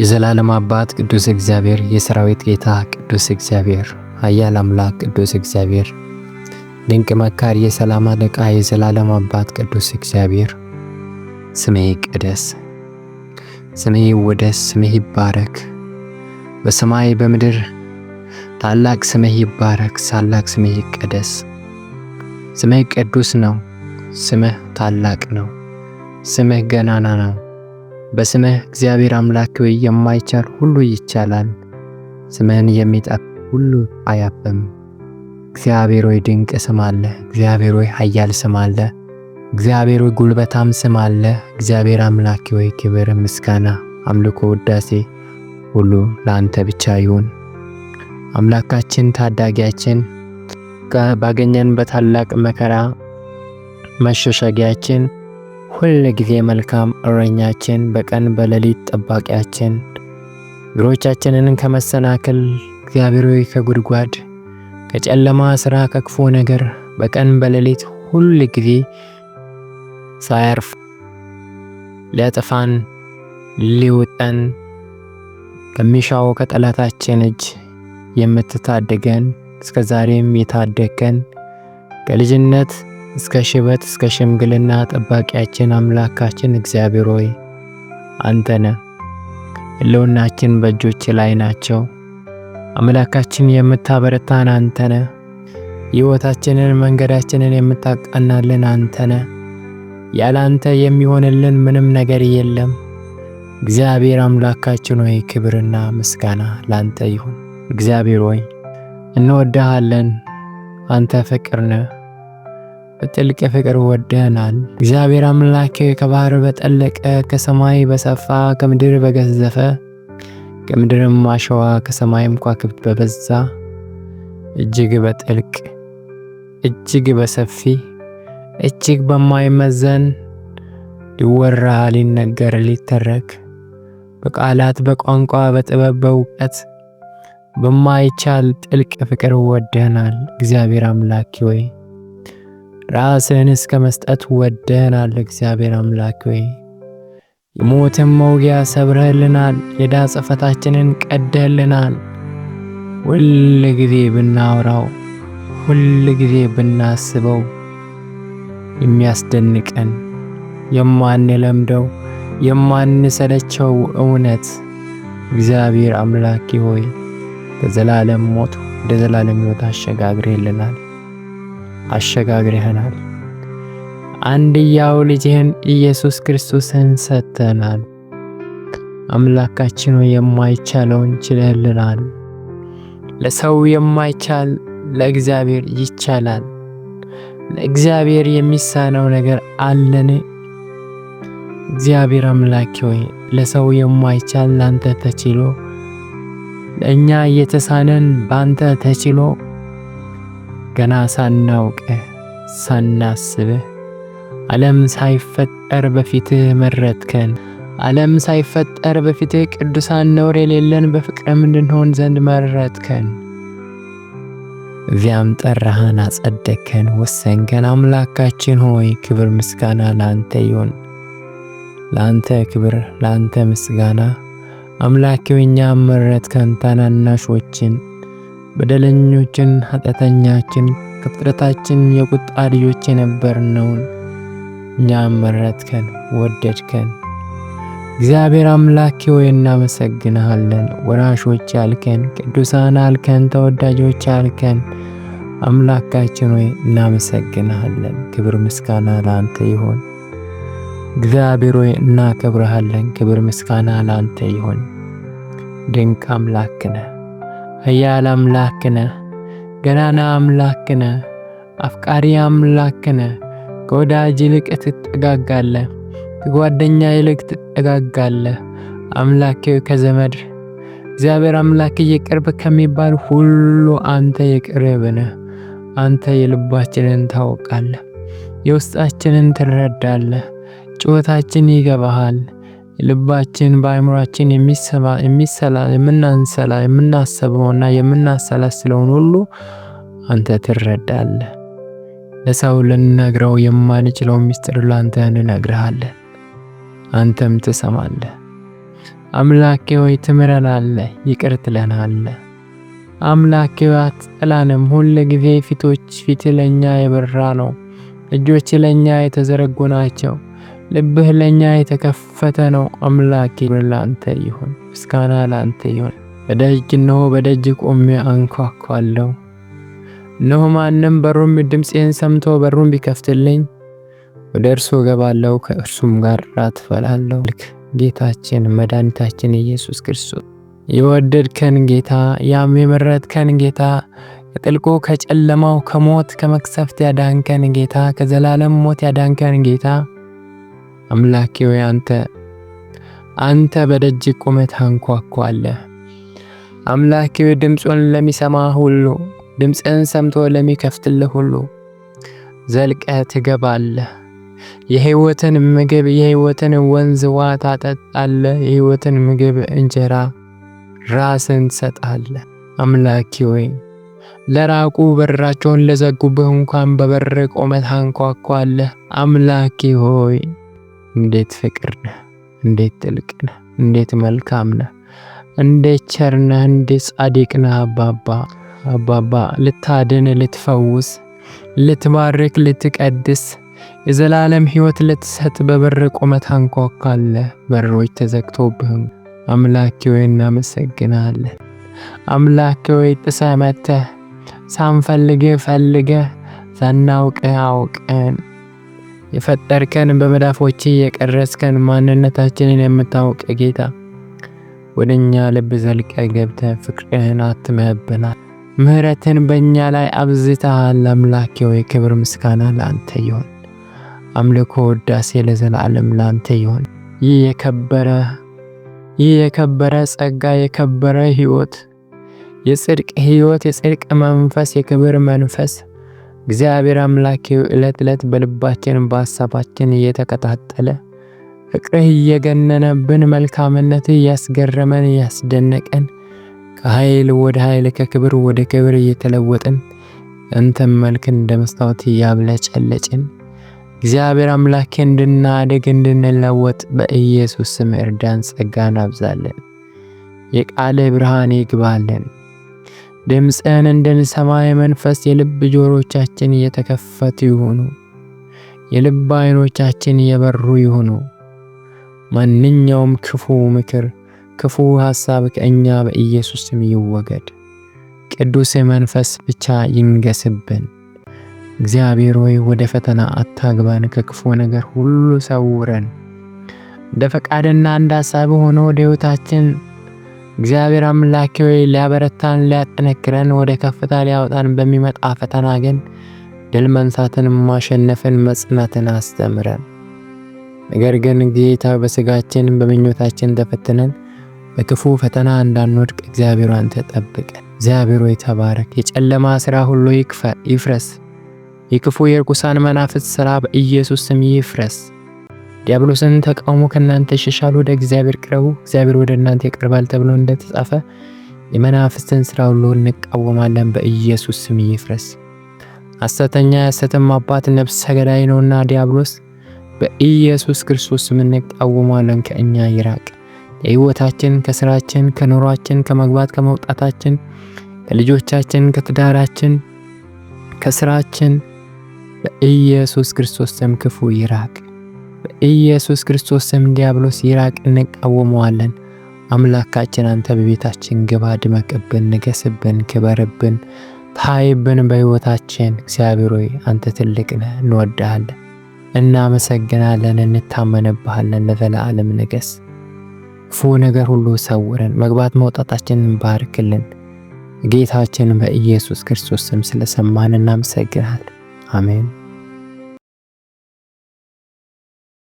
የዘላለም አባት ቅዱስ እግዚአብሔር፣ የሰራዊት ጌታ ቅዱስ እግዚአብሔር፣ ኃያል አምላክ ቅዱስ እግዚአብሔር፣ ድንቅ መካር፣ የሰላም አለቃ፣ የዘላለም አባት ቅዱስ እግዚአብሔር፣ ስምህ ይቀደስ፣ ስምህ ይወደስ፣ ስምህ ይባረክ። በሰማይ በምድር ታላቅ ስምህ ይባረክ፣ ታላቅ ስምህ ይቀደስ። ስምህ ቅዱስ ነው፣ ስምህ ታላቅ ነው፣ ስምህ ገናና ነው። በስምህ እግዚአብሔር አምላክ ሆይ የማይቻል ሁሉ ይቻላል። ስምህን የሚጠራ ሁሉ አያፍርም። እግዚአብሔር ሆይ ድንቅ ስም አለ። እግዚአብሔር ሆይ ኃያል ስም አለ። እግዚአብሔር ሆይ ጉልበታም ስም አለ። እግዚአብሔር አምላክ ሆይ ክብር፣ ምስጋና፣ አምልኮ፣ ውዳሴ ሁሉ ለአንተ ብቻ ይሁን። አምላካችን ታዳጊያችን፣ ባገኘን በታላቅ መከራ መሸሸጊያችን፣ ሁል ጊዜ መልካም እረኛችን፣ በቀን በሌሊት ጠባቂያችን፣ እግሮቻችንን ከመሰናክል እግዚአብሔር ሆይ ከጉድጓድ ከጨለማ ስራ ከክፉ ነገር በቀን በሌሊት ሁል ጊዜ ሳያርፍ ሊያጠፋን ሊውጠን ከሚሻው ከጠላታችን እጅ የምትታደገን እስከ ዛሬም የታደገን ከልጅነት እስከ ሽበት እስከ ሽምግልና ጠባቂያችን አምላካችን እግዚአብሔር ሆይ አንተ ነህ። ሕልውናችን በእጆች ላይ ናቸው። አምላካችን የምታበረታን አንተ ነህ። ሕይወታችንን መንገዳችንን የምታቃናልን አንተ ነህ። ያለ አንተ የሚሆንልን ምንም ነገር የለም። እግዚአብሔር አምላካችን ሆይ ክብርና ምስጋና ላንተ ይሁን። እግዚአብሔር ሆይ እንወድሃለን። አንተ ፍቅር ነህ። በጥልቅ ፍቅር ወደናል። እግዚአብሔር አምላክ ከባህር በጠለቀ ከሰማይ በሰፋ ከምድር በገዘፈ ከምድርም አሸዋ ከሰማይም ከዋክብት በበዛ እጅግ በጥልቅ እጅግ በሰፊ እጅግ በማይመዘን ሊወራ ሊነገር ሊተረክ በቃላት በቋንቋ በጥበብ በእውቀት በማይቻል ጥልቅ ፍቅር ወደናል። እግዚአብሔር አምላክ ሆይ ራስህን እስከ መስጠት ወደናል። እግዚአብሔር አምላክ ሆይ የሞትን መውጊያ ሰብረህልናል። የዕዳ ጽሕፈታችንን ቀደህልናል። ሁል ጊዜ ብናወራው ሁል ጊዜ ብናስበው የሚያስደንቀን የማንለምደው የማንሰለቸው እውነት እግዚአብሔር አምላክ ሆይ ከዘላለም ሞት ወደ ዘላለም ሕይወት አሸጋግረህልናል፣ አሸጋግረህናል። አንድያው ልጅህን ኢየሱስ ክርስቶስን ሰጥተናል። አምላካችን ሆይ የማይቻለውን ችለህልናል። ለሰው የማይቻል ለእግዚአብሔር ይቻላል። ለእግዚአብሔር የሚሳነው ነገር አለን? እግዚአብሔር አምላክ ሆይ ለሰው የማይቻል ላንተ ተችሎ ለእኛ የተሳነን ባንተ ተችሎ ገና ሳናውቅህ ሳናስብህ ዓለም ሳይፈጠር በፊትህ መረጥከን። ዓለም ሳይፈጠር በፊትህ ቅዱሳን ነውር የሌለን በፍቅርም እንድንሆን ዘንድ መረጥከን። እዚያም ጠራህን፣ አጸደቅከን፣ ወሰንከን። አምላካችን ሆይ ክብር ምስጋና ላንተ ይሁን። ላንተ ክብር፣ ላንተ ምስጋና። አምላኬ ሆይ እኛም መረጥከን፣ ታናናሾችን በደለኞችን ኃጢአተኛችን ከፍጥረታችን የቁጣ ልጆች የነበርነውን እኛም መረጥከን፣ ወደድከን። እግዚአብሔር አምላኬ ሆይ እናመሰግንሃለን። ወራሾች ያልከን፣ ቅዱሳን አልከን፣ ተወዳጆች ያልከን አምላካችን ሆይ እናመሰግንሃለን። ክብር ምስጋና ላንተ ይሁን። እግዚአብሔር ሆይ እናከብርሃለን። ክብር ምስጋና ላንተ ይሁን። ድንቅ አምላክ ነህ። ኃያል አምላክ ነህ። ገናና አምላክ ነህ። አፍቃሪ አምላክ ነህ። ከወዳጅ ይልቅ ትጠጋጋለህ። ከጓደኛ ይልቅ ትጠጋጋለህ። አምላኬ ከዘመድ እግዚአብሔር አምላክ የቅርብ ከሚባል ሁሉ አንተ የቅርብ ነህ። አንተ የልባችንን ታውቃለህ። የውስጣችንን ትረዳለህ። ጩኸታችን ይገባሃል። ልባችን በአእምሮአችን የምናስበውና የምናሰላስለውን ሁሉ አንተ ትረዳለህ። ለሰው ልንነግረው የማንችለው ምስጢር ላንተ እንነግርሃለን። አንተም ትሰማለህ። አምላኬ ሆይ ትምረናለህ፣ ይቅር ትለናለህ። አምላኬ ሆይ አትጠላንም። ሁል ጊዜ ፊት ለኛ የበራ ነው። እጆች ለኛ የተዘረጉ ናቸው። ልብህ ለኛ የተከፈተ ነው። አምላኬ ላንተ ይሁን፣ ምስጋና ላንተ ይሁን። በደጅ ቆሜ አንኳኳለሁ። እነሆ ማንም በሩን ድምፄን ሰምቶ በሩን ቢከፍትልኝ ወደ እርሱ እገባለሁ፣ ከእርሱም ጋር ራት እበላለሁ። ጌታችን መድኃኒታችን ኢየሱስ ክርስቶስ የወደድከን ጌታ፣ ያም የመረጥከን ጌታ፣ ከጥልቁ ከጨለማው ከሞት ከመቅሰፍት ያዳንከን ጌታ፣ ከዘላለም ሞት ያዳንከን ጌታ አምላኬ ሆይ አንተ በደጅ ቆመህ ታንኳኳለህ። አምላኬ ሆይ ድምፁን ለሚሰማ ሁሉ፣ ድምፅን ሰምቶ ለሚከፍትልህ ሁሉ ዘልቀህ ትገባለህ። የሕይወትን ምግብ የሕይወትን ወንዝ ውሃ ታጠጣለህ። የሕይወትን ምግብ እንጀራ ራስን ትሰጣለህ። አምላኬ ሆይ ለራቁ በራቸውን ለዘጉብህ እንኳን በበር ቆመህ ታንኳኳለህ። አምላኬ ሆይ እንዴት ፍቅር ነህ! እንዴት ጥልቅ ነህ! እንዴት መልካም ነህ! እንዴት ቸር ነህ! እንዴት ጻድቅ ነህ! አባባ ልታድን፣ ልትፈውስ፣ ልትባርክ፣ ልትቀድስ፣ የዘላለም ሕይወት ልትሰጥ በበር ቆመህ ታንኳኳለህ። በሮች ተዘግቶብህም አምላኬ ሆይ እናመሰግናለን። አምላኬ ሆይ ጥሰህ መጥተህ ሳንፈልግህ ፈልገህ ሳናውቅህ አውቀን የፈጠርከን በመዳፎች የቀረስከን ማንነታችንን የምታውቅ ጌታ ወደኛ ልብ ዘልቀህ ገብተህ ፍቅርህን አትመህብናል። ምህረትን በእኛ ላይ አብዝተሃል። አምላኬ ሆይ ክብር ምስጋና ለአንተ ይሁን። አምልኮ ውዳሴ ለዘላለም ለአንተ ይሁን። ይህ የከበረ ጸጋ፣ የከበረ ሕይወት፣ የጽድቅ ሕይወት፣ የጽድቅ መንፈስ፣ የክብር መንፈስ እግዚአብሔር አምላኬ ዕለት ዕለት በልባችን በሐሳባችን እየተቀጣጠለ ፍቅርህ እየገነነብን መልካምነትህ እያስገረመን እያስደነቀን ከኃይል ወደ ኃይል ከክብር ወደ ክብር እየተለወጥን አንተም መልክ እንደ መስታወት እያብለጨለጭን እግዚአብሔር አምላኬ እንድናድግ እንድንለወጥ በኢየሱስ ስም እርዳን፣ ጸጋን አብዛለን። የቃልህ ብርሃን ይግባልን። ድምፅህን እንድንሰማ የመንፈስ የልብ ጆሮቻችን እየተከፈቱ ይሁኑ። የልብ ዓይኖቻችን እየበሩ ይሁኑ። ማንኛውም ክፉ ምክር፣ ክፉ ሐሳብ ከእኛ በኢየሱስ ስም ይወገድ። ቅዱስ መንፈስ ብቻ ይንገስብን። እግዚአብሔር ሆይ ወደ ፈተና አታግባን፣ ከክፉ ነገር ሁሉ ሰውረን። እንደ ፈቃድና እንደ ሐሳብ ሆኖ ወደ ሕይወታችን እግዚአብሔር አምላኬ ሆይ ሊያበረታን ሊያጠነክረን ወደ ከፍታ ሊያወጣን በሚመጣ ፈተና ግን ድል መንሳትን ማሸነፍን መጽናትን አስተምረን። ነገር ግን ጌታ በስጋችን በምኞታችን ተፈትነን በክፉ ፈተና እንዳንወድቅ እግዚአብሔር አንተ ጠብቀን። እግዚአብሔር ሆይ ተባረክ። የጨለማ ሥራ ሁሉ ይፍረስ። የክፉ የርኩሳን መናፍስት ሥራ በኢየሱስ ስም ይፍረስ። ዲያብሎስን ተቃውሞ ከእናንተ ይሸሻል፣ ወደ እግዚአብሔር ቅረቡ፣ እግዚአብሔር ወደ እናንተ ይቀርባል ተብሎ እንደተጻፈ የመናፍስትን ሥራ ሁሉ እንቃወማለን። በኢየሱስ ስም ይፍረስ። ሐሰተኛ የሐሰትም አባት ነፍሰ ገዳይ ነውና ዲያብሎስ በኢየሱስ ክርስቶስ ስም እንቃወማለን። ከእኛ ይራቅ። ከሕይወታችን፣ ከሥራችን፣ ከኑሯችን፣ ከመግባት ከመውጣታችን፣ ከልጆቻችን፣ ከትዳራችን፣ ከሥራችን በኢየሱስ ክርስቶስ ስም ክፉ ይራቅ። በኢየሱስ ክርስቶስ ስም ዲያብሎስ ይራቅ። እንቃወመዋለን። አምላካችን አንተ በቤታችን ግባ፣ ድመቅብን፣ ንገስብን፣ ክበርብን፣ ታይብን በሕይወታችን። እግዚአብሔር ሆይ አንተ ትልቅ ነህ፣ እንወድሃለን፣ እናመሰግናለን፣ እንታመንብሃለን። ለዘላለም ንገስ። ክፉ ነገር ሁሉ ሰውረን፣ መግባት መውጣታችንን ባርክልን። ጌታችን በኢየሱስ ክርስቶስ ስም ስለሰማን እናመሰግናለን። አሜን።